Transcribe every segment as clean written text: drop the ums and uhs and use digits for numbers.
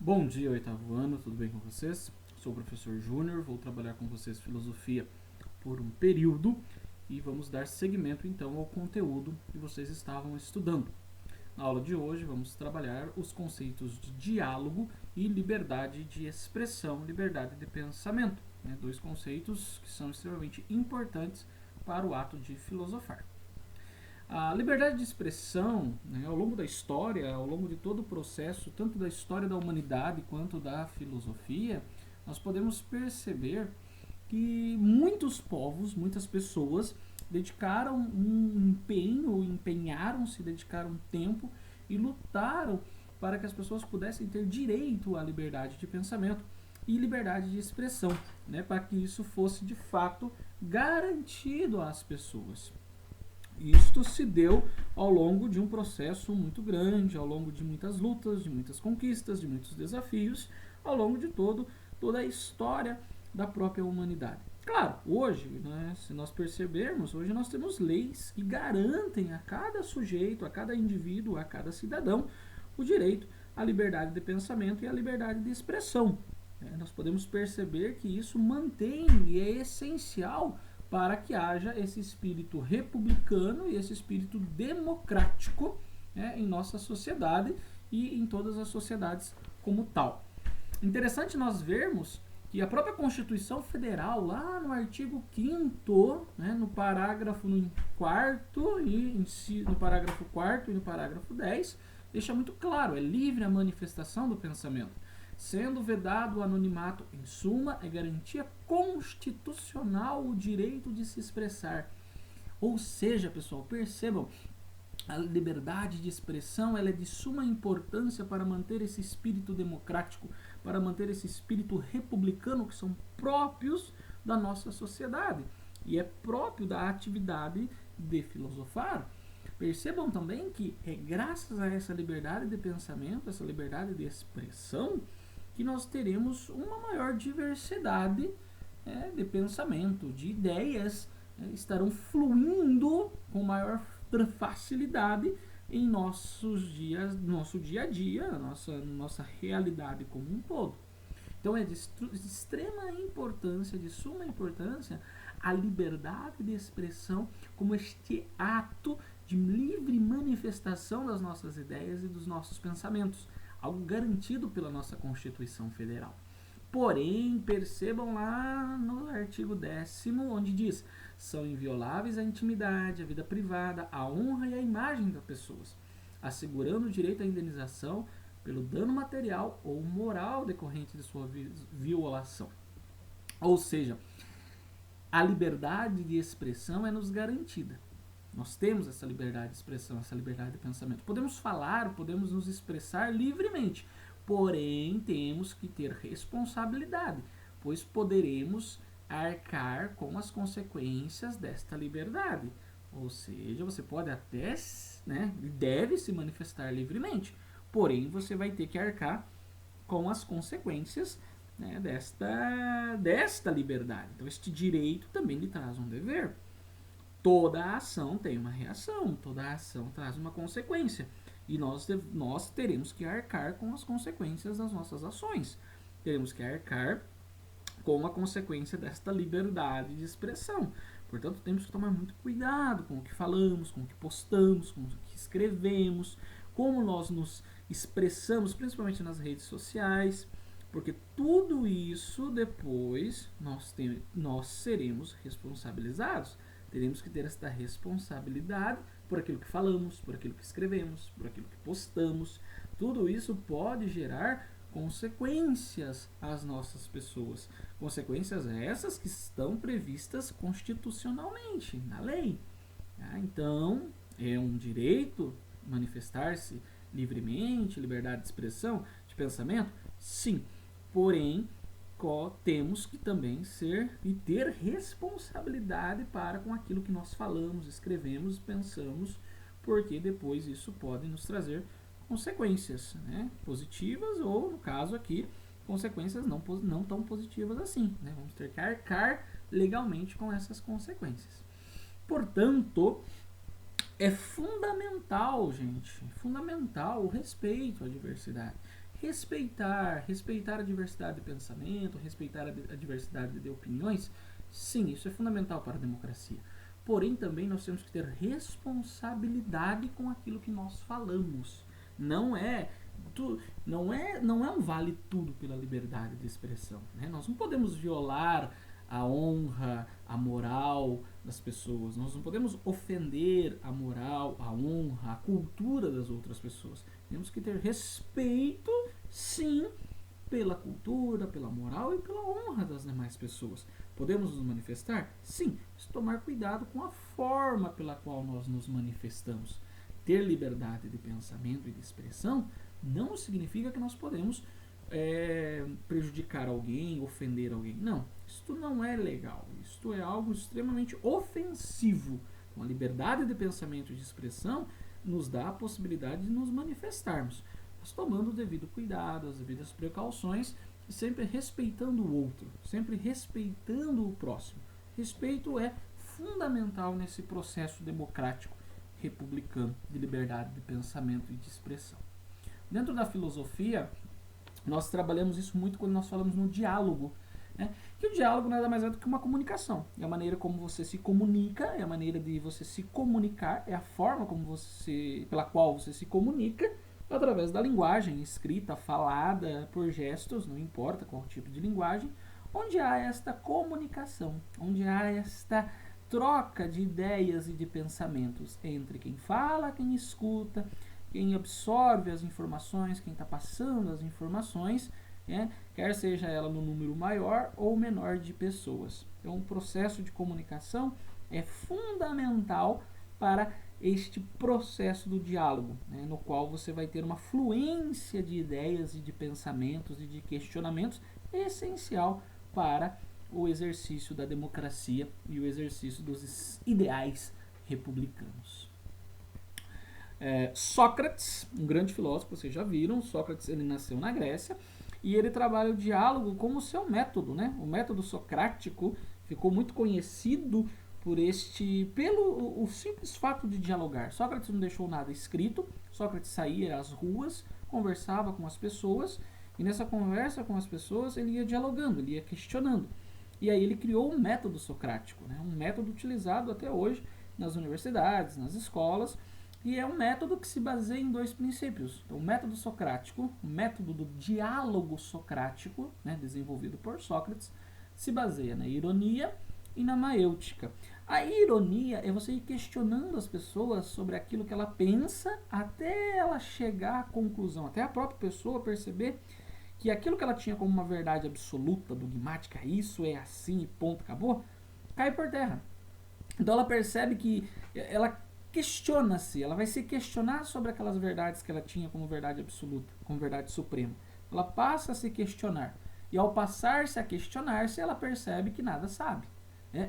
Bom dia, oitavo ano, tudo bem com vocês? Sou o professor Júnior, vou trabalhar com vocês filosofia por um período e vamos dar seguimento então ao conteúdo que vocês estavam estudando. Na aula de hoje vamos trabalhar os conceitos de diálogo e liberdade de expressão, liberdade de pensamento, né? Dois conceitos que são extremamente importantes para o ato de filosofar. A liberdade de expressão, né, ao longo da história, ao longo de todo o processo, tanto da história da humanidade quanto da filosofia, nós podemos perceber que muitos povos, muitas pessoas dedicaram um empenho, empenharam-se, dedicaram tempo e lutaram para que as pessoas pudessem ter direito à liberdade de pensamento e liberdade de expressão, né, para que isso fosse de fato garantido às pessoas. Isto se deu ao longo de um processo muito grande, ao longo de muitas lutas, de muitas conquistas, de muitos desafios, ao longo de toda a história da própria humanidade. Claro, hoje, né, se nós percebermos, hoje nós temos leis que garantem a cada sujeito, a cada indivíduo, a cada cidadão, o direito à liberdade de pensamento e à liberdade de expressão. Nós podemos perceber que isso mantém e é essencial para que haja esse espírito republicano e esse espírito democrático, né, em nossa sociedade e em todas as sociedades como tal. Interessante nós vermos que a própria Constituição Federal, lá no artigo 5º, né, no parágrafo 4 e no parágrafo 4 e no parágrafo 10, deixa muito claro, é livre a manifestação do pensamento. Sendo vedado o anonimato, em suma, é garantia constitucional o direito de se expressar. Ou seja, pessoal, percebam, a liberdade de expressão ela é de suma importância para manter esse espírito democrático, para manter esse espírito republicano que são próprios da nossa sociedade e é próprio da atividade de filosofar. Percebam também que é graças a essa liberdade de pensamento, essa liberdade de expressão, que nós teremos uma maior diversidade de pensamento, de ideias, estarão fluindo com maior facilidade em nosso dia a dia, nossa realidade como um todo. Então é de extrema importância, de suma importância, a liberdade de expressão como este ato de livre manifestação das nossas ideias e dos nossos pensamentos, algo garantido pela nossa Constituição Federal. Porém, percebam lá no artigo 10º, onde diz: são invioláveis a intimidade, a vida privada, a honra e a imagem das pessoas, assegurando o direito à indenização pelo dano material ou moral decorrente de sua violação. Ou seja, a liberdade de expressão é nos garantida. Nós temos essa liberdade de expressão, essa liberdade de pensamento. Podemos falar, podemos nos expressar livremente, porém temos que ter responsabilidade, pois poderemos arcar com as consequências desta liberdade. Ou seja, você pode até, deve se manifestar livremente, porém você vai ter que arcar com as consequências, né, desta liberdade. Então este direito também lhe traz um dever. Toda ação tem uma reação, toda ação traz uma consequência. E nós teremos que arcar com as consequências das nossas ações. Teremos que arcar com a consequência desta liberdade de expressão. Portanto, temos que tomar muito cuidado com o que falamos, com o que postamos, com o que escrevemos, como nós nos expressamos, principalmente nas redes sociais, porque tudo isso depois nós seremos responsabilizados. Teremos que ter esta responsabilidade por aquilo que falamos, por aquilo que escrevemos, por aquilo que postamos. Tudo isso pode gerar consequências às nossas pessoas. Consequências essas que estão previstas constitucionalmente, na lei. Então, é um direito manifestar-se livremente, liberdade de expressão, de pensamento? Sim. Porém, temos que também ter responsabilidade para com aquilo que nós falamos, escrevemos, pensamos, porque depois isso pode nos trazer consequências, né, positivas ou, no caso aqui, consequências não tão positivas assim. Né? Vamos ter que arcar legalmente com essas consequências. Portanto, é fundamental, gente, fundamental o respeito à diversidade. respeitar a diversidade de pensamento, respeitar a diversidade de opiniões, sim, isso é fundamental para a democracia. Porém, também nós temos que ter responsabilidade com aquilo que nós falamos. Não é um vale tudo pela liberdade de expressão, né? Nós não podemos violar a honra, a moral das pessoas. Nós não podemos ofender a moral, a honra, a cultura das outras pessoas. Temos que ter respeito, sim, pela cultura, pela moral e pela honra das demais pessoas. Podemos nos manifestar? Sim, mas tomar cuidado com a forma pela qual nós nos manifestamos. Ter liberdade de pensamento e de expressão não significa que nós podemos prejudicar alguém, ofender alguém. Não, isto não é legal. Isto é algo extremamente ofensivo. Então, a liberdade de pensamento e de expressão nos dá a possibilidade de nos manifestarmos, mas tomando o devido cuidado, as devidas precauções e sempre respeitando o outro, sempre respeitando o próximo. Respeito é fundamental nesse processo democrático republicano de liberdade de pensamento e de expressão. Dentro da filosofia, nós trabalhamos isso muito quando nós falamos no diálogo, né? Que o diálogo nada mais é do que uma comunicação. É a maneira como você se comunica, é a maneira de você se comunicar, é a forma pela qual você se comunica através da linguagem escrita, falada, por gestos, não importa qual tipo de linguagem, onde há esta comunicação, onde há esta troca de ideias e de pensamentos entre quem fala, quem escuta, quem absorve as informações, quem está passando as informações, quer seja ela no número maior ou menor de pessoas. Então, o processo de comunicação é fundamental para este processo do diálogo, no qual você vai ter uma fluência de ideias e de pensamentos e de questionamentos essencial para o exercício da democracia e o exercício dos ideais republicanos. Sócrates, um grande filósofo, vocês já viram, Sócrates ele nasceu na Grécia e ele trabalha o diálogo como seu método, né? O método socrático ficou muito conhecido pelo simples fato de dialogar. Sócrates não deixou nada escrito, Sócrates saía às ruas, conversava com as pessoas e nessa conversa com as pessoas ele ia dialogando, ele ia questionando. E aí ele criou um método socrático, né? Um método utilizado até hoje nas universidades, nas escolas, e é um método que se baseia em dois princípios. Então, o método socrático, o método do diálogo socrático, desenvolvido por Sócrates, se baseia na ironia e na maêutica. A ironia é você ir questionando as pessoas sobre aquilo que ela pensa até ela chegar à conclusão, até a própria pessoa perceber que aquilo que ela tinha como uma verdade absoluta, dogmática, isso é assim, ponto, acabou, cai por terra. Então ela percebe que ela questiona-se, ela vai se questionar sobre aquelas verdades que ela tinha como verdade absoluta, como verdade suprema. Ela passa a se questionar. E ao passar-se a questionar-se, ela percebe que nada sabe.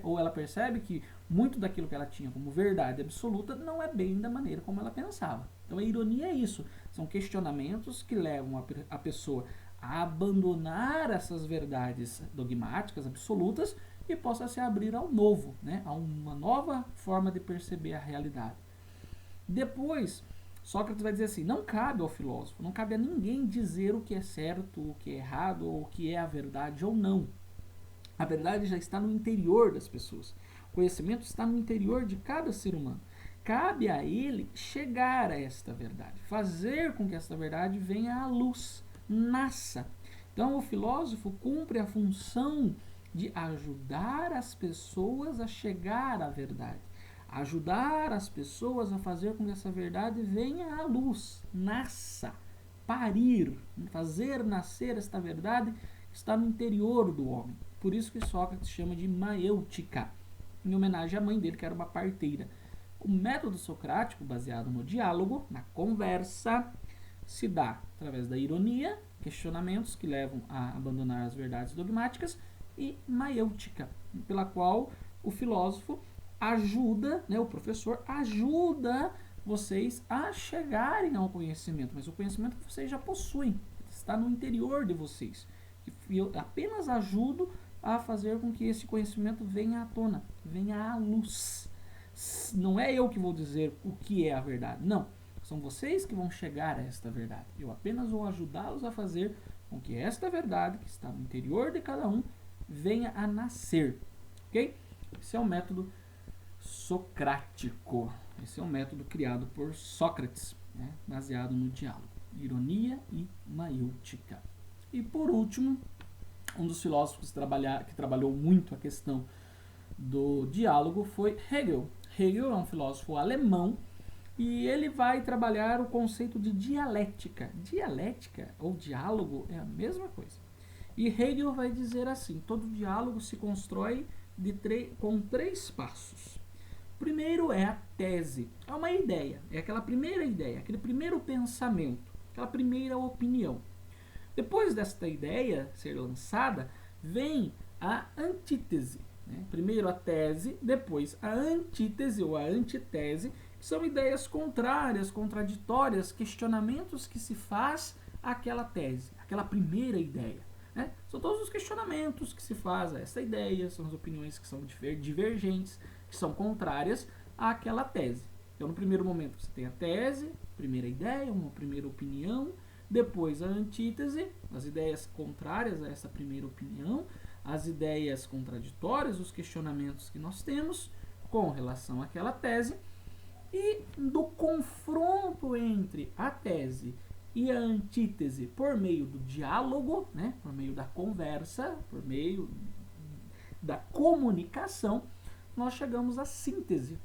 Ou ela percebe que muito daquilo que ela tinha como verdade absoluta não é bem da maneira como ela pensava. Então a ironia é isso. São questionamentos que levam a pessoa a abandonar essas verdades dogmáticas, absolutas, e possa se abrir ao novo, a uma nova forma de perceber a realidade. Depois, Sócrates vai dizer assim, não cabe ao filósofo, não cabe a ninguém dizer o que é certo, o que é errado, ou o que é a verdade ou não. A verdade já está no interior das pessoas. O conhecimento está no interior de cada ser humano. Cabe a ele chegar a esta verdade, fazer com que esta verdade venha à luz, nasça. Então, o filósofo cumpre a função de ajudar as pessoas a chegar à verdade, ajudar as pessoas a fazer com que essa verdade venha à luz, nasça, parir, fazer nascer esta verdade que está no interior do homem. Por isso que Sócrates chama de maêutica, em homenagem à mãe dele, que era uma parteira. O método socrático, baseado no diálogo, na conversa, se dá através da ironia, questionamentos que levam a abandonar as verdades dogmáticas, e maêutica, pela qual o filósofo ajuda, o professor ajuda vocês a chegarem ao conhecimento, mas o conhecimento que vocês já possuem, está no interior de vocês. E eu apenas ajudo a fazer com que esse conhecimento venha à tona, venha à luz. Não é eu que vou dizer o que é a verdade, não. São vocês que vão chegar a esta verdade. Eu apenas vou ajudá-los a fazer com que esta verdade, que está no interior de cada um, venha a nascer. Ok? Esse é o método socrático. Esse é um método criado por Sócrates, né, baseado no diálogo, ironia e maêutica. E por último, um dos filósofos que trabalhou muito a questão do diálogo foi Hegel. Hegel é um filósofo alemão e ele vai trabalhar o conceito de dialética. Dialética ou diálogo é a mesma coisa. E Hegel vai dizer assim: todo diálogo se constrói com 3 passos. O primeiro é a tese, é uma ideia, é aquela primeira ideia, aquele primeiro pensamento, aquela primeira opinião. Depois desta ideia ser lançada, vem a antítese. Né? Primeiro a tese, depois a antítese ou a antitese, que são ideias contrárias, contraditórias, questionamentos que se faz àquela tese, àquela primeira ideia. Né? São todos os questionamentos que se faz a essa ideia, são as opiniões que são divergentes, que são contrárias àquela tese. Então, no primeiro momento, você tem a tese, primeira ideia, uma primeira opinião, depois a antítese, as ideias contrárias a essa primeira opinião, as ideias contraditórias, os questionamentos que nós temos com relação àquela tese, e do confronto entre a tese e a antítese por meio do diálogo, né, por meio da conversa, por meio da comunicação, nós chegamos à síntese,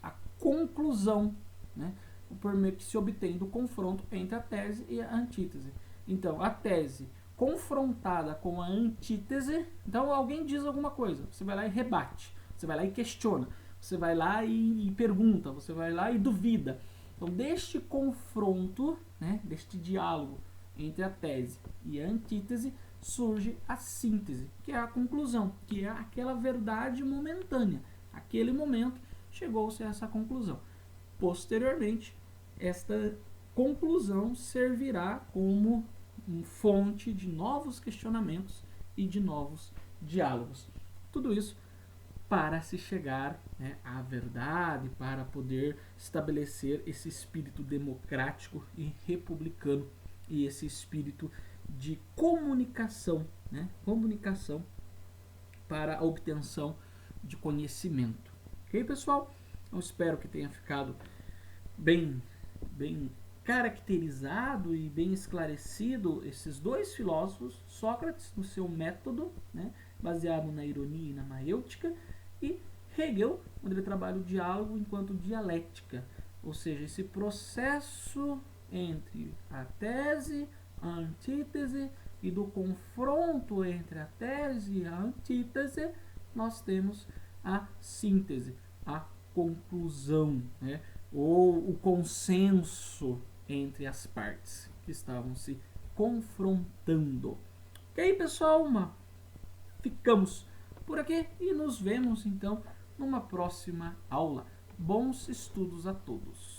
à conclusão, né, por meio que se obtém do confronto entre a tese e a antítese. Então, a tese confrontada com a antítese, então alguém diz alguma coisa, você vai lá e rebate, você vai lá e questiona, você vai lá e pergunta, você vai lá e duvida. Então, deste confronto, né, deste diálogo entre a tese e a antítese, surge a síntese, que é a conclusão, que é aquela verdade momentânea. Aquele momento chegou-se a essa conclusão. Posteriormente, esta conclusão servirá como fonte de novos questionamentos e de novos diálogos. Tudo isso para se chegar, né, à verdade, para poder estabelecer esse espírito democrático e republicano e esse espírito de comunicação, né, comunicação para a obtenção de conhecimento. Ok, pessoal? Eu espero que tenha ficado bem caracterizado e bem esclarecido esses 2 filósofos, Sócrates no seu método, né, baseado na ironia e na maêutica, e Hegel, onde ele trabalha o diálogo enquanto dialética, ou seja, esse processo entre a tese, a antítese, e do confronto entre a tese e a antítese, nós temos a síntese, a conclusão, né, ou o consenso entre as partes que estavam se confrontando. Ok, pessoal? Ficamos por aqui e nos vemos então numa próxima aula. Bons estudos a todos!